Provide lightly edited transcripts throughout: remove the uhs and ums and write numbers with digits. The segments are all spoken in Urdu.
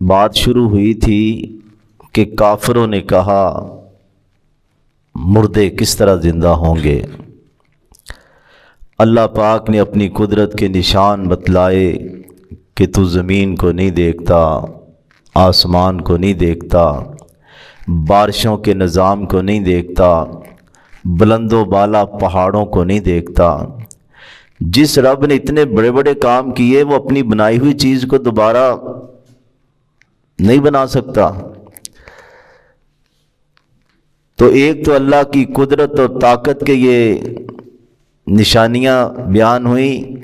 بات شروع ہوئی تھی کہ کافروں نے کہا مردے کس طرح زندہ ہوں گے۔ اللہ پاک نے اپنی قدرت کے نشان بتلائے کہ تو زمین کو نہیں دیکھتا، آسمان کو نہیں دیکھتا، بارشوں کے نظام کو نہیں دیکھتا، بلند و بالا پہاڑوں کو نہیں دیکھتا۔ جس رب نے اتنے بڑے بڑے کام کیے وہ اپنی بنائی ہوئی چیز کو دوبارہ نہیں بنا سکتا۔ تو ایک تو اللہ کی قدرت اور طاقت کے یہ نشانیاں بیان ہوئیں،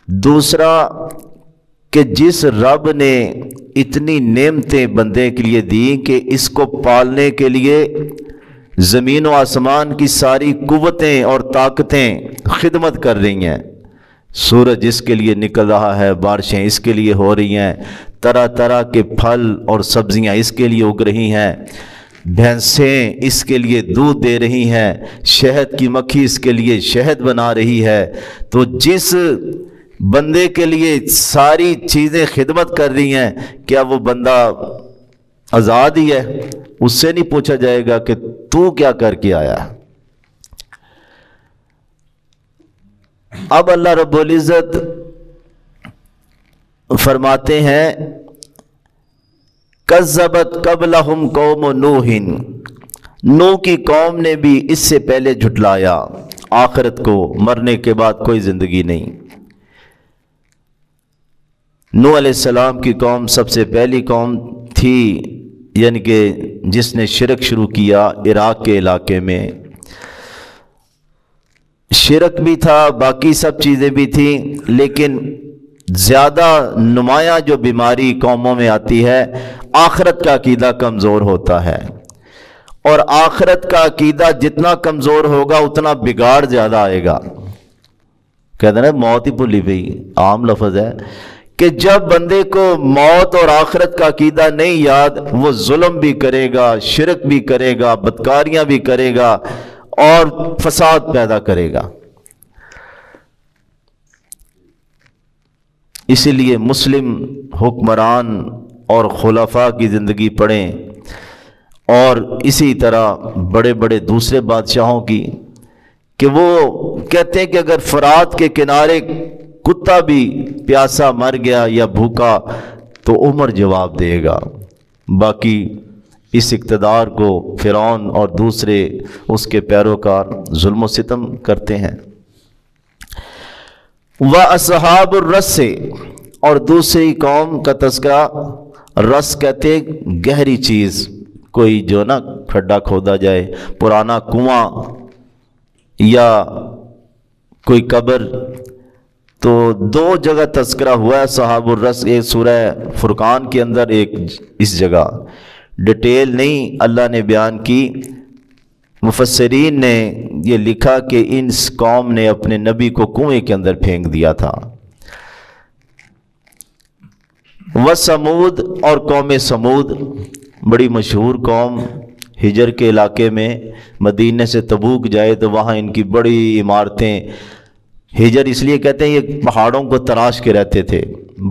دوسرا کہ جس رب نے اتنی نعمتیں بندے کے لیے دیں کہ اس کو پالنے کے لیے زمین و آسمان کی ساری قوتیں اور طاقتیں خدمت کر رہی ہیں، سورج اس کے لیے نکل رہا ہے، بارشیں اس کے لیے ہو رہی ہیں، طرح طرح کے پھل اور سبزیاں اس کے لیے اگ رہی ہیں، بھینسیں اس کے لیے دودھ دے رہی ہیں، شہد کی مکھی اس کے لیے شہد بنا رہی ہے۔ تو جس بندے کے لیے ساری چیزیں خدمت کر رہی ہیں، کیا وہ بندہ آزاد ہی ہے؟ اس سے نہیں پوچھا جائے گا کہ تو کیا کر کے آیا۔ اب اللہ رب العزت فرماتے ہیں کذبت قبلہم قوم نوح، نوح کی قوم نے بھی اس سے پہلے جھٹلایا آخرت کو، مرنے کے بعد کوئی زندگی نہیں۔ نوح علیہ السلام کی قوم سب سے پہلی قوم تھی، یعنی کہ جس نے شرک شروع کیا عراق کے علاقے میں۔ شرک بھی تھا، باقی سب چیزیں بھی تھیں، لیکن زیادہ نمایاں جو بیماری قوموں میں آتی ہے آخرت کا عقیدہ کمزور ہوتا ہے، اور آخرت کا عقیدہ جتنا کمزور ہوگا اتنا بگاڑ زیادہ آئے گا۔ کہتے ہیں موت ہی بھولی پئی، عام لفظ ہے کہ جب بندے کو موت اور آخرت کا عقیدہ نہیں یاد، وہ ظلم بھی کرے گا، شرک بھی کرے گا، بدکاریاں بھی کرے گا اور فساد پیدا کرے گا۔ اسی لیے مسلم حکمران اور خلفاء کی زندگی پڑھیں، اور اسی طرح بڑے بڑے دوسرے بادشاہوں کی، کہ وہ کہتے ہیں کہ اگر فرات کے کنارے کتا بھی پیاسا مر گیا یا بھوکا تو عمر جواب دے گا۔ باقی اس اقتدار کو فرعون اور دوسرے اس کے پیروکار ظلم و ستم کرتے ہیں۔ وَأَصْحَابُ الرَّسِّ، اور دوسری قوم کا تذکرہ، رس کہتے گہری چیز، کوئی جو نا کھڈا کھودا جائے، پرانا کنواں یا کوئی قبر، تو دو جگہ تذکرہ ہوا ہے صحاب الرس، ایک سورہ فرقان کے اندر، ایک اس جگہ، ڈیٹیل نہیں اللہ نے بیان کی۔ مفسرین نے یہ لکھا کہ ان قوم نے اپنے نبی کو کنویں کے اندر پھینک دیا تھا۔ وثمود، اور قوم سمود بڑی مشہور قوم، ہجر کے علاقے میں، مدینے سے تبوک جائے تو وہاں ان کی بڑی عمارتیں، ہجر اس لیے کہتے ہیں یہ پہاڑوں کو تراش کے رہتے تھے،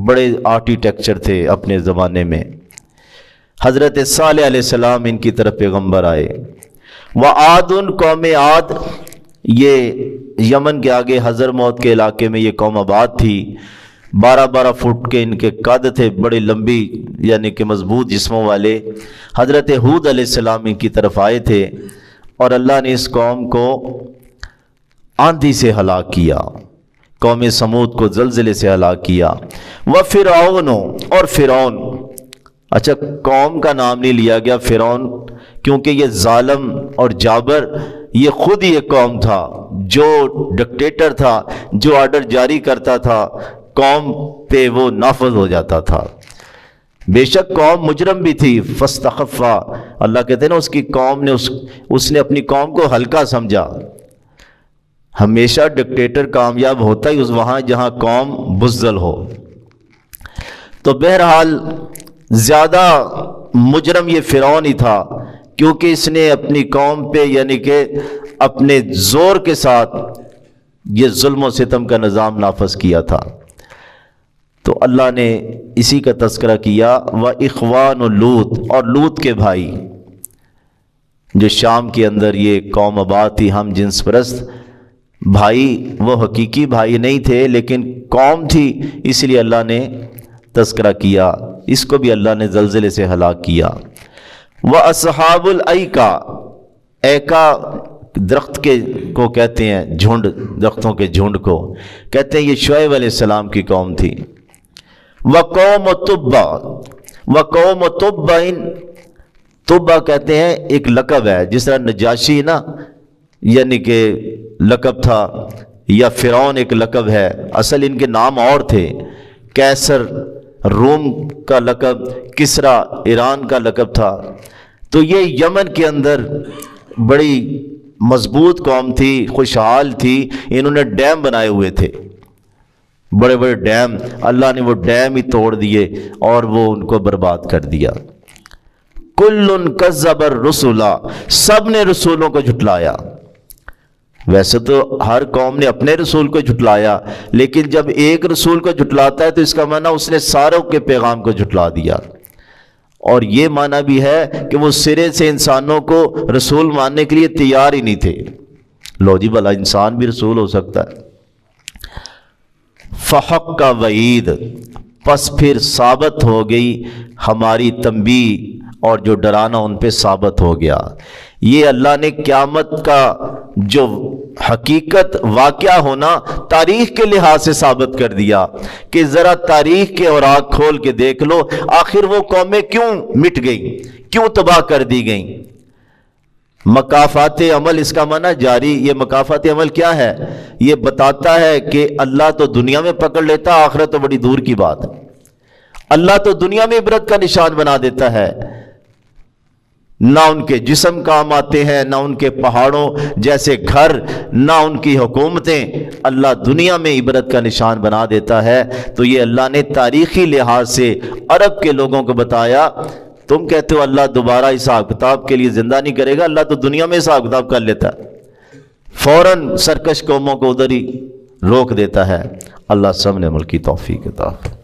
بڑے آرکیٹیکچر تھے اپنے زمانے میں۔ حضرت صالح علیہ السلام ان کی طرف پیغمبر آئے۔ وعاد، قوم عاد، یہ یمن کے آگے حضرموت کے علاقے میں یہ قوم آباد تھی، 12 فٹ کے ان کے قد تھے، بڑے لمبی یعنی کہ مضبوط جسموں والے۔ حضرت ہود علیہ السلام ان کی طرف آئے تھے، اور اللہ نے اس قوم کو آندھی سے ہلاک کیا، قوم سمود کو زلزلے سے ہلاک کیا۔ وفرعون، اور فرعون، اچھا قوم کا نام نہیں لیا گیا فرعون، کیونکہ یہ ظالم اور جابر، یہ خود ہی ایک قوم تھا جو ڈکٹیٹر تھا، جو آرڈر جاری کرتا تھا قوم پہ وہ نافذ ہو جاتا تھا۔ بے شک قوم مجرم بھی تھی، فاستخفا، اللہ کہتے ہیں نا اس کی قوم نے اس نے اپنی قوم کو ہلکا سمجھا۔ ہمیشہ ڈکٹیٹر کامیاب ہوتا ہی وہاں جہاں قوم بزدل ہو۔ تو بہرحال زیادہ مجرم یہ فرعون ہی تھا، کیونکہ اس نے اپنی قوم پہ یعنی کہ اپنے زور کے ساتھ یہ ظلم و ستم کا نظام نافذ کیا تھا۔ تو اللہ نے اسی کا تذکرہ کیا و اخوان لوط، اور لوط کے بھائی، جو شام کے اندر یہ قوم آباد تھی ہم جنس پرست، بھائی وہ حقیقی بھائی نہیں تھے لیکن قوم تھی، اس لیے اللہ نے تذکرہ کیا، اس کو بھی اللہ نے زلزلے سے ہلاک کیا۔ وَأَصْحَابُ الْأَيْكَةِ، ایکا درخت کے کو کہتے ہیں، جھنڈ، درختوں کے جھنڈ کو کہتے ہیں، یہ شعیب علیہ السلام کی قوم تھی۔ وَقَوْمُ تُبَّعٍ، وَقَوْمُ تُبَّعٍ، تبا کہتے ہیں ایک لقب ہے، جس طرح نجاشی نا یعنی کہ لقب تھا، یا فرعون ایک لقب ہے، اصل ان کے نام اور تھے، کیسر روم کا لقب، کسرا ایران کا لقب تھا۔ تو یہ یمن کے اندر بڑی مضبوط قوم تھی، خوشحال تھی، انہوں نے ڈیم بنائے ہوئے تھے، بڑے بڑے ڈیم، اللہ نے وہ ڈیم ہی توڑ دیے اور وہ ان کو برباد کر دیا۔ کل کذب الرسل، سب نے رسولوں کو جھٹلایا۔ ویسے تو ہر قوم نے اپنے رسول کو جھٹلایا، لیکن جب ایک رسول کو جھٹلاتا ہے تو اس کا معنی اس نے ساروں کے پیغام کو جھٹلا دیا، اور یہ معنی بھی ہے کہ وہ سرے سے انسانوں کو رسول ماننے کے لیے تیار ہی نہیں تھے۔ لو جی بھلا انسان بھی رسول ہو سکتا ہے۔ فحق کا وعید، پس پھر ثابت ہو گئی ہماری تنبیہ، اور جو ڈرانا ان پہ ثابت ہو گیا۔ یہ اللہ نے قیامت کا جو حقیقت واقعہ ہونا تاریخ کے لحاظ سے ثابت کر دیا کہ ذرا تاریخ کے اوراق کھول کے دیکھ لو، آخر وہ قومیں کیوں مٹ گئیں، کیوں تباہ کر دی گئیں۔ مکافات عمل، اس کا معنی جاری، یہ مکافات عمل کیا ہے؟ یہ بتاتا ہے کہ اللہ تو دنیا میں پکڑ لیتا، آخرت تو بڑی دور کی بات ہے۔ اللہ تو دنیا میں عبرت کا نشان بنا دیتا ہے، نہ ان کے جسم کام آتے ہیں، نہ ان کے پہاڑوں جیسے گھر، نہ ان کی حکومتیں، اللہ دنیا میں عبرت کا نشان بنا دیتا ہے۔ تو یہ اللہ نے تاریخی لحاظ سے عرب کے لوگوں کو بتایا۔ تم کہتے ہو اللہ دوبارہ حساب کتاب کے لیے زندہ نہیں کرے گا، اللہ تو دنیا میں حساب کتاب کر لیتا ہے، فوراً سرکش قوموں کو ادھر ہی روک دیتا ہے۔ اللہ سب نے عمل کی توفیق عطا فرمائے۔